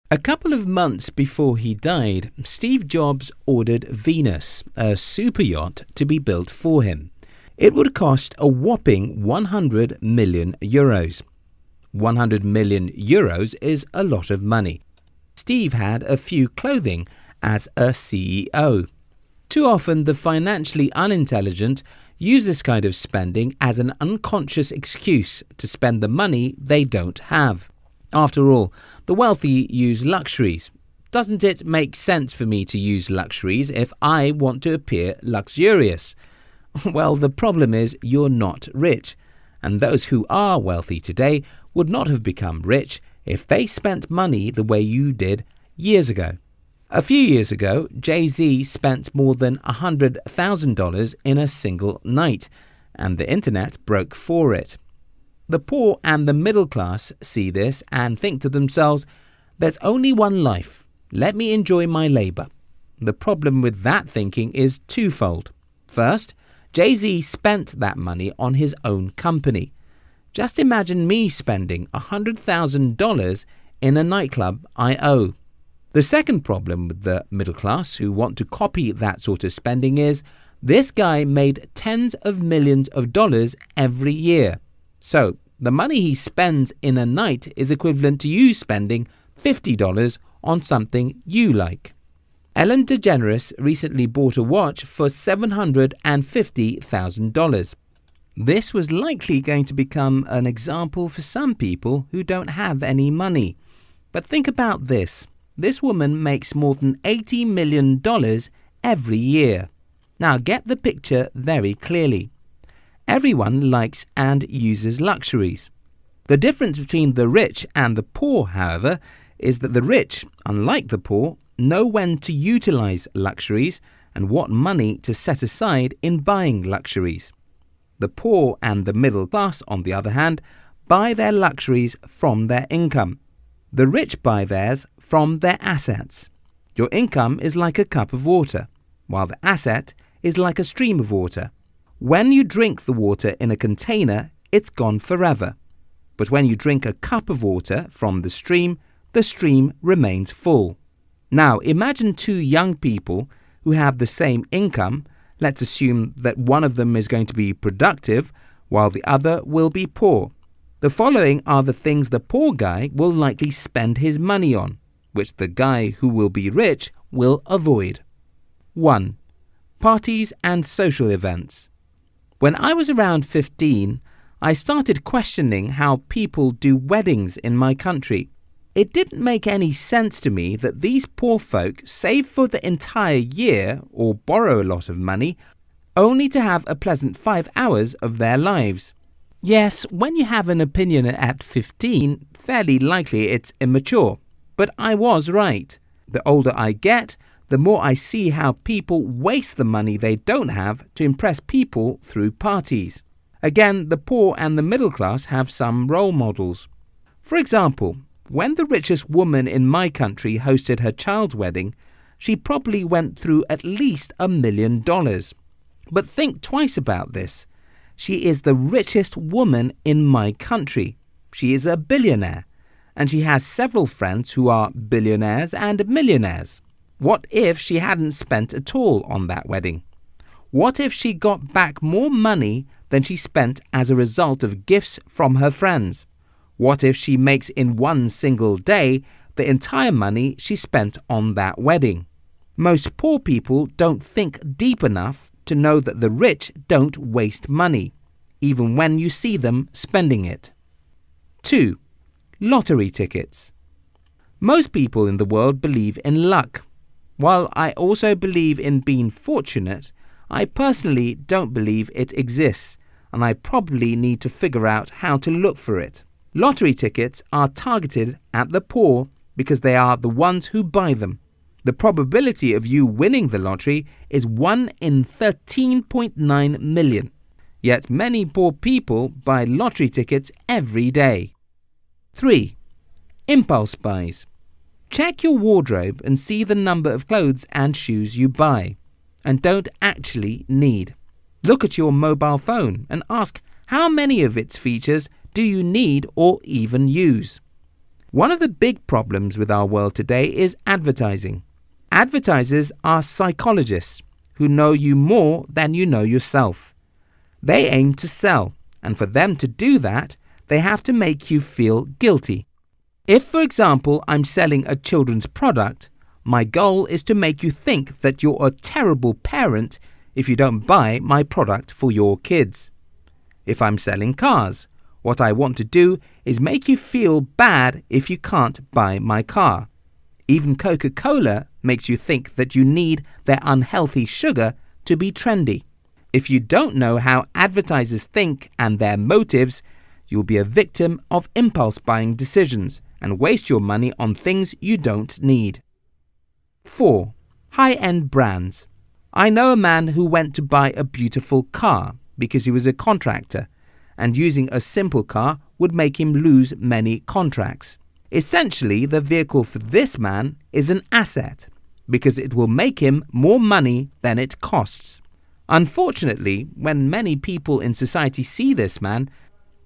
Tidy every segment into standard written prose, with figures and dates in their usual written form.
A couple of months before he died, Steve Jobs ordered Venus, a superyacht, to be built for him. It would cost a whopping 100 million euros. 100 million euros is a lot of money. Steve had a few clothing as a CEO. Too often, the financially unintelligent use this kind of spending as an unconscious excuse to spend the money they don't have. After all, the wealthy use luxuries. Doesn't it make sense for me to use luxuries if I want to appear luxurious? Well, the problem is you're not rich, and those who are wealthy today would not have become rich if they spent money the way you did years ago. A few years ago, Jay-Z spent more than $100,000 in a single night, and the internet broke for it. The poor and the middle class see this and think to themselves, there's only one life. Let me enjoy my labor. The problem with that thinking is twofold. First, Jay-Z spent that money on his own company. Just imagine me spending $100,000 in a nightclub I own. The second problem with the middle class who want to copy that sort of spending is this guy made tens of millions of dollars every year. So, the money he spends in a night is equivalent to you spending $50 on something you like. Ellen DeGeneres recently bought a watch for $750,000. This was likely going to become an example for some people who don't have any money. But think about this. This woman makes more than $80 million every year. Now get the picture very clearly. Everyone likes and uses luxuries. The difference between the rich and the poor, however, is that the rich, unlike the poor, know when to utilize luxuries and what money to set aside in buying luxuries. The poor and the middle class, on the other hand, buy their luxuries from their income. The rich buy theirs from their assets. Your income is like a cup of water, while the asset is like a stream of water. When you drink the water in a container, it's gone forever. But when you drink a cup of water from the stream remains full. Now, imagine two young people who have the same income. Let's assume that one of them is going to be productive, while the other will be poor. The following are the things the poor guy will likely spend his money on, which the guy who will be rich will avoid. 1. Parties and social events. When I was around 15, I started questioning how people do weddings in my country. It didn't make any sense to me that these poor folk save for the entire year or borrow a lot of money only to have a pleasant 5 hours of their lives. Yes, when you have an opinion at 15, fairly likely it's immature. But I was right. The older I get, the more I see how people waste the money they don't have to impress people through parties. Again, the poor and the middle class have some role models. For example, when the richest woman in my country hosted her child's wedding, she probably went through at least $1 million. But think twice about this. She is the richest woman in my country. She is a billionaire, and she has several friends who are billionaires and millionaires. What if she hadn't spent at all on that wedding? What if she got back more money than she spent as a result of gifts from her friends? What if she makes in one single day the entire money she spent on that wedding? Most poor people don't think deep enough to know that the rich don't waste money, even when you see them spending it. 2. Lottery tickets. Most people in the world believe in luck. While I also believe in being fortunate, I personally don't believe it exists, and I probably need to figure out how to look for it. Lottery tickets are targeted at the poor because they are the ones who buy them. The probability of you winning the lottery is 1 in 13.9 million. Yet many poor people buy lottery tickets every day. 3. Impulse buys. Check your wardrobe and see the number of clothes and shoes you buy and don't actually need. Look at your mobile phone and ask how many of its features do you need or even use. One of the big problems with our world today is advertising. Advertisers are psychologists who know you more than you know yourself. They aim to sell, and for them to do that, they have to make you feel guilty. If, for example, I'm selling a children's product, my goal is to make you think that you're a terrible parent if you don't buy my product for your kids. If I'm selling cars, what I want to do is make you feel bad if you can't buy my car. Even Coca-Cola makes you think that you need their unhealthy sugar to be trendy. If you don't know how advertisers think and their motives, you'll be a victim of impulse buying decisions and waste your money on things you don't need. 4. High-end brands. I know a man who went to buy a beautiful car because he was a contractor, and using a simple car would make him lose many contracts. Essentially, the vehicle for this man is an asset because it will make him more money than it costs. Unfortunately, when many people in society see this man,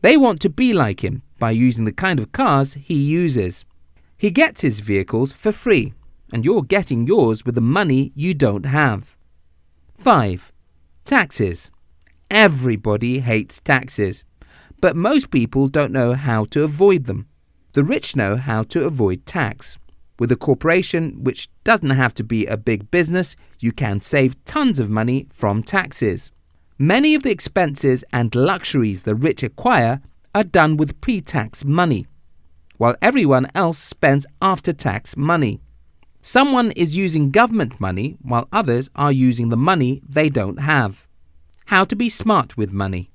they want to be like him by using the kind of cars he uses. He gets his vehicles for free, and you're getting yours with the money you don't have. 5. Taxes. Everybody hates taxes, but most people don't know how to avoid them. The rich know how to avoid tax. With a corporation, which doesn't have to be a big business, you can save tons of money from taxes. Many of the expenses and luxuries the rich acquire are done with pre-tax money, while everyone else spends after-tax money. Someone is using government money while others are using the money they don't have. How to be smart with money.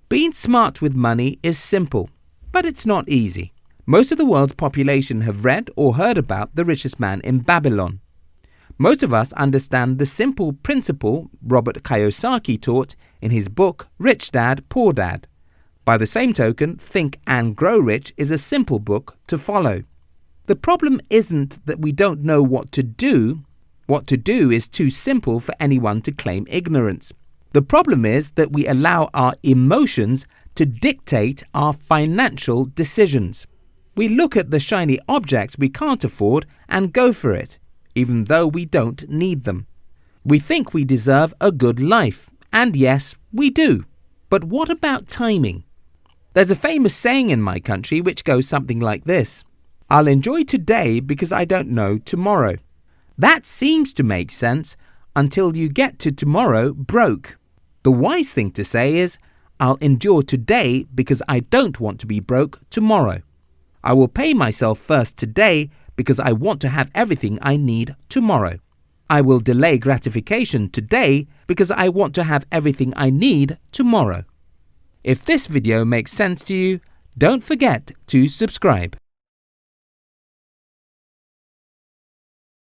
Being smart with money is simple, but it's not easy. Most of the world's population have read or heard about The Richest Man in Babylon. Most of us understand the simple principle Robert Kiyosaki taught in his book Rich Dad, Poor Dad. By the same token, Think and Grow Rich is a simple book to follow. The problem isn't that we don't know what to do. What to do is too simple for anyone to claim ignorance. The problem is that we allow our emotions to dictate our financial decisions. We look at the shiny objects we can't afford and go for it, even though we don't need them. We think we deserve a good life, and yes, we do. But what about timing? There's a famous saying in my country which goes something like this: I'll enjoy today because I don't know tomorrow. That seems to make sense until you get to tomorrow broke. The wise thing to say is, I'll endure today because I don't want to be broke tomorrow. I will pay myself first today because I want to have everything I need tomorrow. I will delay gratification today because I want to have everything I need tomorrow. If this video makes sense to you, don't forget to subscribe.